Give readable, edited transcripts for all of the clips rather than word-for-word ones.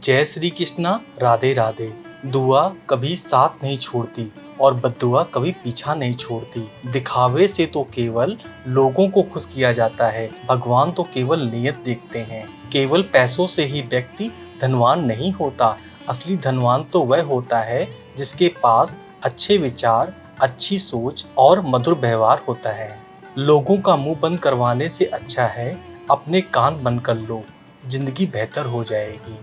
जय श्री कृष्णा, राधे राधे। दुआ कभी साथ नहीं छोड़ती और बद्दुआ कभी पीछा नहीं छोड़ती। दिखावे से तो केवल लोगों को खुश किया जाता है, भगवान तो केवल नियत देखते हैं। केवल पैसों से ही व्यक्ति धनवान नहीं होता, असली धनवान तो वह होता है जिसके पास अच्छे विचार, अच्छी सोच और मधुर व्यवहार होता है। लोगों का मुंह बंद करवाने से अच्छा है अपने कान बंद कर लो, जिंदगी बेहतर हो जाएगी।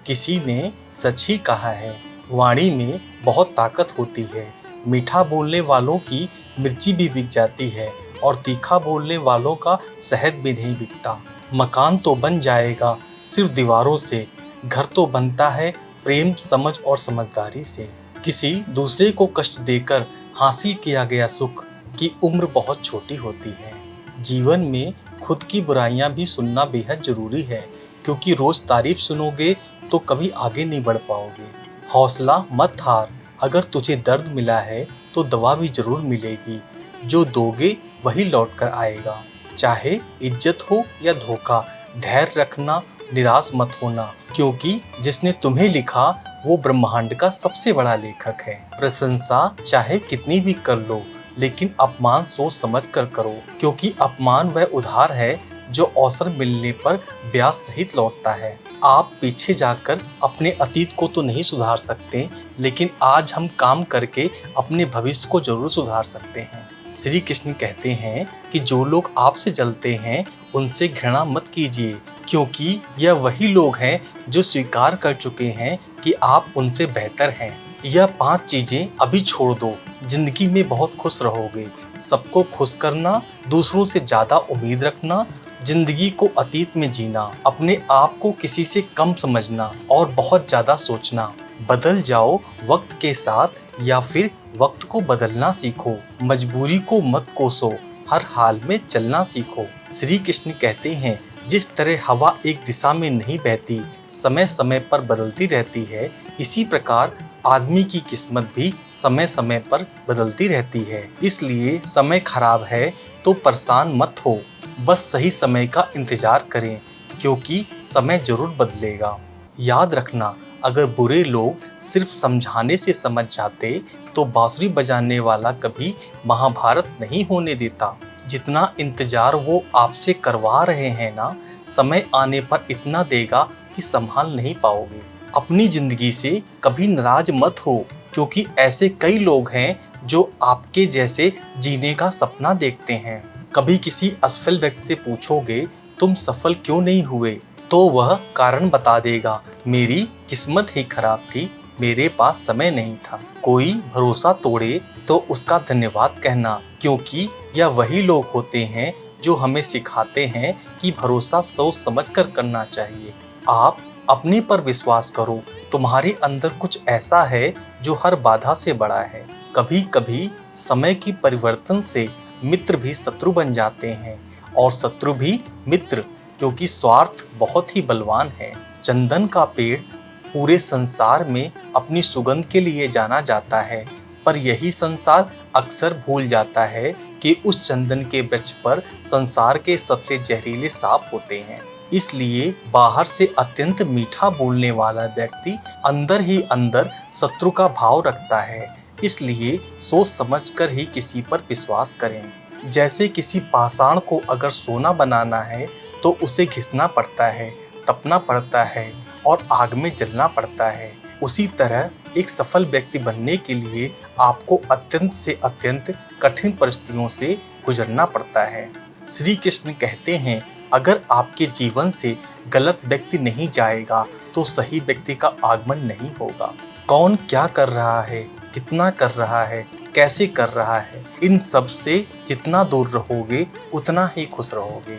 किसी ने सच ही कहा है, वाणी में बहुत ताकत होती है। मीठा बोलने वालों की मिर्ची भी बिक जाती है और तीखा बोलने वालों का शहद भी नहीं बिकता। मकान तो बन जाएगा सिर्फ दीवारों से, घर तो बनता है प्रेम, समझ और समझदारी से। किसी दूसरे को कष्ट देकर हासिल किया गया सुख की उम्र बहुत छोटी होती है। जीवन में खुद की बुराइयां भी सुनना बेहद जरूरी है, क्योंकि रोज तारीफ सुनोगे तो कभी आगे नहीं बढ़ पाओगे। हौसला मत हार, अगर तुझे दर्द मिला है तो दवा भी जरूर मिलेगी। जो दोगे वही लौट कर आएगा। चाहे इज्जत हो या धोखा, धैर्य रखना, निराश मत होना, क्योंकि जिसने तुम्हें लिखा वो ब्रह्मांड का सबसे बड़ा लेखक है। प्रशंसा चाहे कितनी भी कर लो, लेकिन अपमान सोच समझ कर करो, क्योंकि अपमान वह उधार है जो अवसर मिलने पर ब्याज सहित लौटता है। आप पीछे जाकर अपने अतीत को तो नहीं सुधार सकते, लेकिन आज हम काम करके अपने भविष्य को जरूर सुधार सकते हैं। श्री कृष्ण कहते हैं कि जो लोग आपसे जलते हैं उनसे घृणा मत कीजिए, क्योंकि यह वही लोग हैं जो स्वीकार कर चुके हैं कि आप उनसे बेहतर हैं। यह 5 चीजें अभी छोड़ दो, जिंदगी में बहुत खुश रहोगे। सबको खुश करना, दूसरों से ज्यादा उम्मीद रखना, जिंदगी को अतीत में जीना, अपने आप को किसी से कम समझना और बहुत ज्यादा सोचना। बदल जाओ वक्त के साथ या फिर वक्त को बदलना सीखो। मजबूरी को मत कोसो, हर हाल में चलना सीखो। श्री कृष्ण कहते हैं, जिस तरह हवा एक दिशा में नहीं बहती, समय समय पर बदलती रहती है, इसी प्रकार आदमी की किस्मत भी समय समय पर बदलती रहती है। इसलिए समय खराब है तो परेशान मत हो, बस सही समय का इंतजार करें, क्योंकि समय जरूर बदलेगा। याद रखना, अगर बुरे लोग सिर्फ समझाने से समझ जाते तो बांसुरी बजाने वाला कभी महाभारत नहीं होने देता। जितना इंतजार वो आपसे करवा रहे हैं ना, समय आने पर इतना देगा कि संभाल नहीं पाओगे। अपनी जिंदगी से कभी नाराज मत हो, क्योंकि ऐसे कई लोग हैं जो आपके जैसे जीने का सपना देखते हैं। कभी किसी असफल व्यक्ति से पूछोगे तुम सफल क्यों नहीं हुए, तो वह कारण बता देगा, मेरी किस्मत ही खराब थी, मेरे पास समय नहीं था। कोई भरोसा तोड़े तो उसका धन्यवाद कहना, क्योंकि यह वही लोग होते हैं जो हमें सिखाते हैं कि भरोसा सोच समझ कर करना चाहिए। आप अपने पर विश्वास करो, तुम्हारे अंदर कुछ ऐसा है जो हर बाधा से बड़ा है। कभी कभी समय की परिवर्तन से मित्र भी शत्रु बन जाते हैं और शत्रु भी मित्र, क्योंकि स्वार्थ बहुत ही बलवान है। चंदन का पेड़ पूरे संसार में अपनी सुगंध के लिए जाना जाता है, पर यही संसार अक्सर भूल जाता है कि उस चंदन के वृक्ष पर संसार के सबसे जहरीले सांप होते हैं। इसलिए बाहर से अत्यंत मीठा बोलने वाला व्यक्ति अंदर ही अंदर शत्रु का भाव रखता है। इसलिए सोच समझकर ही किसी पर विश्वास करें। जैसे किसी पाषाण को अगर सोना बनाना है तो उसे घिसना पड़ता है, तपना पड़ता है और आग में जलना पड़ता है। उसी तरह एक सफल व्यक्ति बनने के लिए आपको अत्यंत से अत्यंत कठिन परिस्थितियों से गुजरना पड़ता है। श्री कृष्ण कहते हैं, अगर आपके जीवन से गलत व्यक्ति नहीं जाएगा तो सही व्यक्ति का आगमन नहीं होगा। कौन क्या कर रहा है, कितना कर रहा है, कैसे कर रहा है, इन सब से जितना दूर रहोगे उतना ही खुश रहोगे।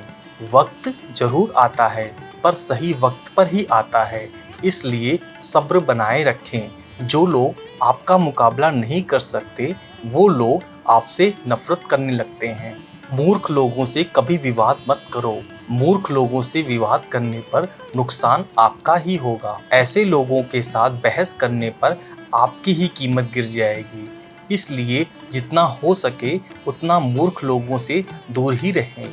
वक्त जरूर आता है, पर सही वक्त पर ही आता है, इसलिए सब्र बनाए रखें। जो लोग आपका मुकाबला नहीं कर सकते, वो लोग आपसे नफरत करने लगते हैं। मूर्ख लोगों से कभी विवाद मत करो, मूर्ख लोगों से विवाद करने पर नुकसान आपका ही होगा। ऐसे लोगों के साथ बहस करने पर आपकी ही कीमत गिर जाएगी। इसलिए जितना हो सके उतना मूर्ख लोगों से दूर ही रहें।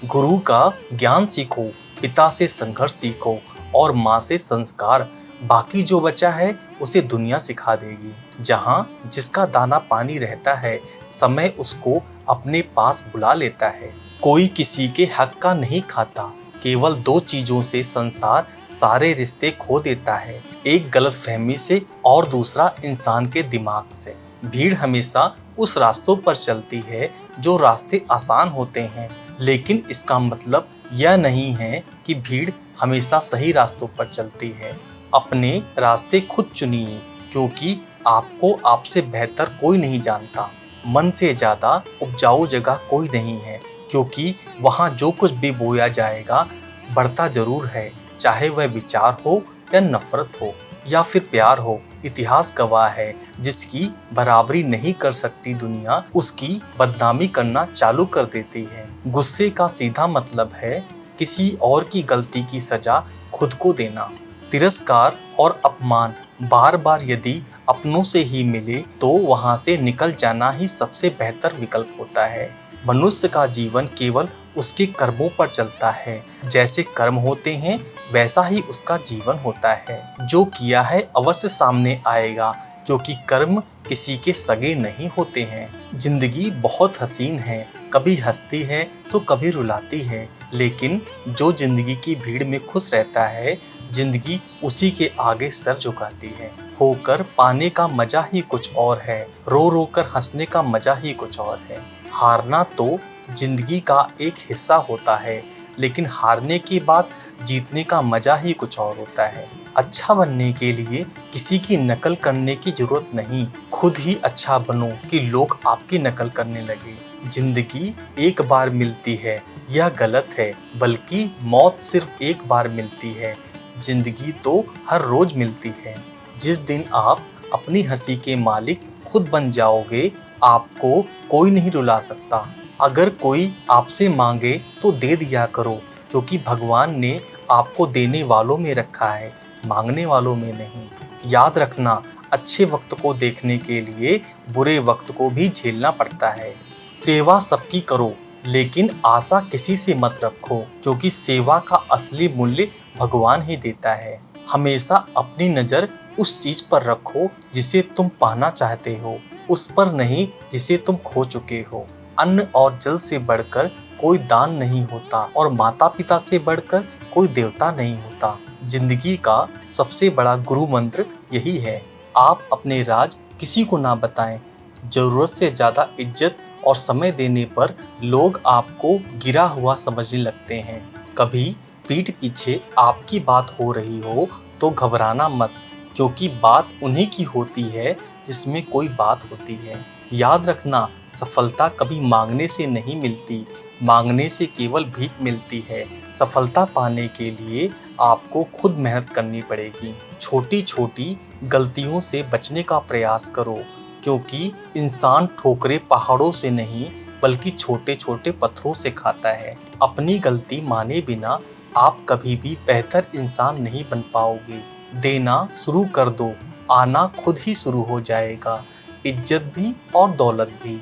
गुरु का ज्ञान सीखो, पिता से संघर्ष सीखो और माँ से संस्कार। बाकी जो बचा है उसे दुनिया सिखा देगी। जहाँ जिसका दाना पानी रहता है, समय उसको अपने पास बुला लेता है। कोई किसी के हक का नहीं खाता, केवल दो चीजों से संसार सारे रिश्ते खो देता है, एक गलतफहमी से और दूसरा इंसान के दिमाग से। भीड़ हमेशा उस रास्तों पर चलती है जो रास्ते आसान होते हैं, लेकिन इसका मतलब यह नहीं है कि भीड़ हमेशा सही रास्तों पर चलती है। अपने रास्ते खुद चुनिए, क्योंकि आपको आपसे बेहतर कोई नहीं जानता। मन से ज्यादा उपजाऊ जगह कोई नहीं है, क्योंकि वहाँ जो कुछ भी बोया जाएगा बढ़ता जरूर है, चाहे वह विचार हो या नफरत हो या फिर प्यार हो। इतिहास गवाह है, जिसकी बराबरी नहीं कर सकती दुनिया, उसकी बदनामी करना चालू कर देती है। गुस्से का सीधा मतलब है किसी और की गलती की सजा खुद को देना। तिरस्कार और अपमान बार बार यदि अपनों से ही मिले तो वहां से निकल जाना ही सबसे बेहतर विकल्प होता है। मनुष्य का जीवन केवल उसके कर्मों पर चलता है। जैसे कर्म होते हैं वैसा ही उसका जीवन होता है। जो किया है अवश्य सामने आएगा, क्योंकि कर्म किसी के सगे नहीं होते हैं। जिंदगी बहुत हसीन है, कभी हंसती है तो कभी रुलाती है, लेकिन जो जिंदगी की भीड़ में खुश रहता है, जिंदगी उसी के आगे सर झुकाती है। खोकर पाने का मजा ही कुछ और है, रो रो कर हंसने का मजा ही कुछ और है। हारना तो जिंदगी का एक हिस्सा होता है, लेकिन हारने के बाद जीतने का मजा ही कुछ और होता है। अच्छा बनने के लिए किसी की नकल करने की जरूरत नहीं, खुद ही अच्छा बनो कि लोग आपकी नकल करने लगे। जिंदगी एक बार मिलती है यह गलत है, बल्कि मौत सिर्फ एक बार मिलती है। जिंदगी तो हर रोज मिलती है। जिस दिन आप अपनी हंसी के मालिक खुद बन जाओगे, आपको कोई नहीं रुला सकता। अगर कोई आपसे मांगे तो दे दिया करो, क्योंकि भगवान ने आपको देने वालों में रखा है, मांगने वालों में नहीं। याद रखना, अच्छे वक्त को देखने के लिए बुरे वक्त को भी झेलना पड़ता है। सेवा सबकी करो, लेकिन आशा किसी से मत रखो, क्योंकि सेवा का असली मूल्य भगवान ही देता है। हमेशा अपनी नजर उस चीज पर रखो जिसे तुम पाना चाहते हो, उस पर नहीं जिसे तुम खो चुके हो। अन्न और जल से बढ़कर कोई दान नहीं होता, और माता पिता से बढ़कर कोई देवता नहीं होता। जिंदगी का सबसे बड़ा गुरु मंत्र यही है, आप अपने राज किसी को ना बताएं। जरूरत से ज्यादा इज्जत और समय देने पर लोग आपको गिरा हुआ समझने लगते हैं। कभी पीठ पीछे आपकी बात हो रही हो तो घबराना मत, क्योंकि बात उन्हीं की होती है जिसमें कोई बात होती है। याद रखना, सफलता कभी मांगने से नहीं मिलती, मांगने से केवल भीख मिलती है। सफलता पाने के लिए आपको खुद मेहनत करनी पड़ेगी। छोटी छोटी गलतियों से बचने का प्रयास करो, क्योंकि इंसान ठोकरे पहाड़ों से नहीं बल्कि छोटे छोटे पत्थरों से खाता है। अपनी गलती माने बिना आप कभी भी बेहतर इंसान नहीं बन पाओगे। देना शुरू कर दो, आना खुद ही शुरू हो जाएगा, इज्जत भी और दौलत भी।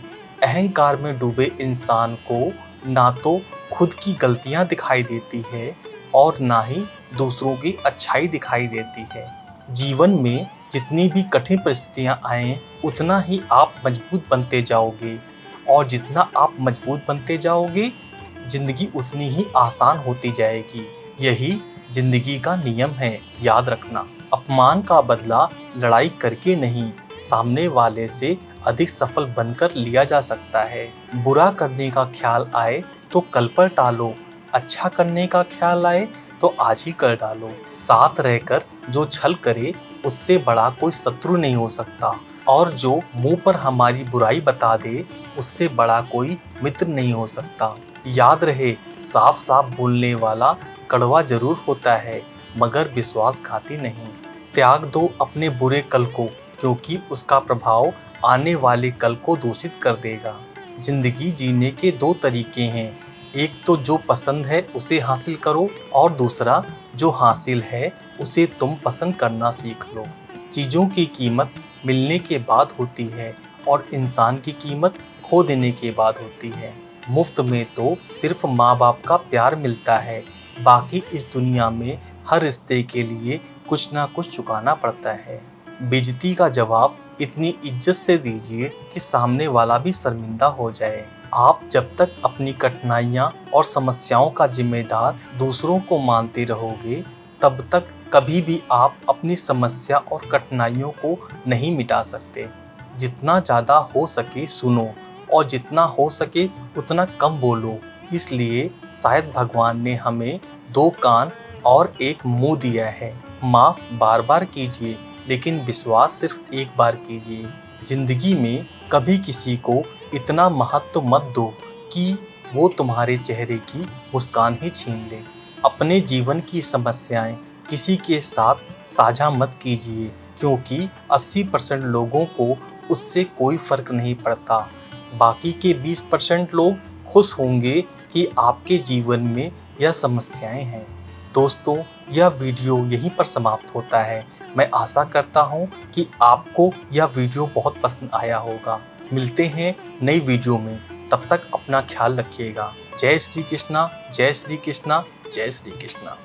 अहंकार में डूबे इंसान को ना तो खुद की गलतियां दिखाई देती है और ना ही दूसरों की अच्छाई दिखाई देती है। जीवन में जितनी भी कठिन परिस्थितियां आए, उतना ही आप मजबूत बनते जाओगे, और जितना आप मजबूत बनते जाओगे, जिंदगी उतनी ही आसान होती जाएगी। यही जिंदगी का नियम है, याद रखना। अपमान का बदला लड़ाई करके नहीं, सामने वाले से अधिक सफल बनकर लिया जा सकता है। बुरा करने का ख्याल आए तो कल पर टालो, अच्छा करने का ख्याल आए तो आज ही कर डालो। साथ रहकर जो छल करे उससे बड़ा कोई शत्रु नहीं हो सकता, और जो मुंह पर हमारी बुराई बता दे उससे बड़ा कोई मित्र नहीं हो सकता। याद रहे, साफ साफ बोलने वाला कड़वा जरूर होता है, मगर विश्वासघाती नहीं। त्याग दो अपने बुरे कल को, क्योंकि उसका प्रभाव आने वाले कल को दूषित कर देगा। जिंदगी जीने के दो तरीके हैं, एक तो जो पसंद है उसे हासिल करो, और दूसरा जो हासिल है उसे तुम पसंद करना सीख लो। चीजों की कीमत मिलने के बाद होती है, और इंसान की कीमत खो देने के बाद होती है। मुफ्त में तो सिर्फ माँ बाप का प्यार मिलता है, बाकी इस दुनिया में हर रिश्ते के लिए कुछ ना कुछ चुकाना पड़ता है। बेइज्जती का जवाब इतनी इज्जत से दीजिए कि सामने वाला भी शर्मिंदा हो जाए। आप जब तक अपनी कठिनाइयां और समस्याओं का जिम्मेदार दूसरों को मानते रहोगे, तब तक कभी भी आप अपनी समस्या और कठिनाइयों को नहीं मिटा सकते। जितना ज़्यादा हो सके सुनो, और जितना हो सके उतना कम बोलो। इसलिए शायद भगवान ने हमें 2 कान और 1 मुंह दिया है। माफ बार बार कीजिए, लेकिन विश्वास सिर्फ एक बार कीजिए। जिंदगी में कभी किसी को इतना महत्व मत दो कि वो तुम्हारे चेहरे की मुस्कान ही छीन ले। अपने जीवन की समस्याएं किसी के साथ साझा मत कीजिए, क्योंकि 80% लोगों को उससे कोई फर्क नहीं पड़ता। बाकी के 20% लोग खुश होंगे कि आपके जीवन में यह समस्याएं हैं। दोस्तों, यह वीडियो यहीं पर समाप्त होता है। मैं आशा करता हूँ कि आपको यह वीडियो बहुत पसंद आया होगा। मिलते हैं नई वीडियो में, तब तक अपना ख्याल रखिएगा। जय श्री कृष्णा, जय श्री कृष्णा, जय श्री कृष्णा।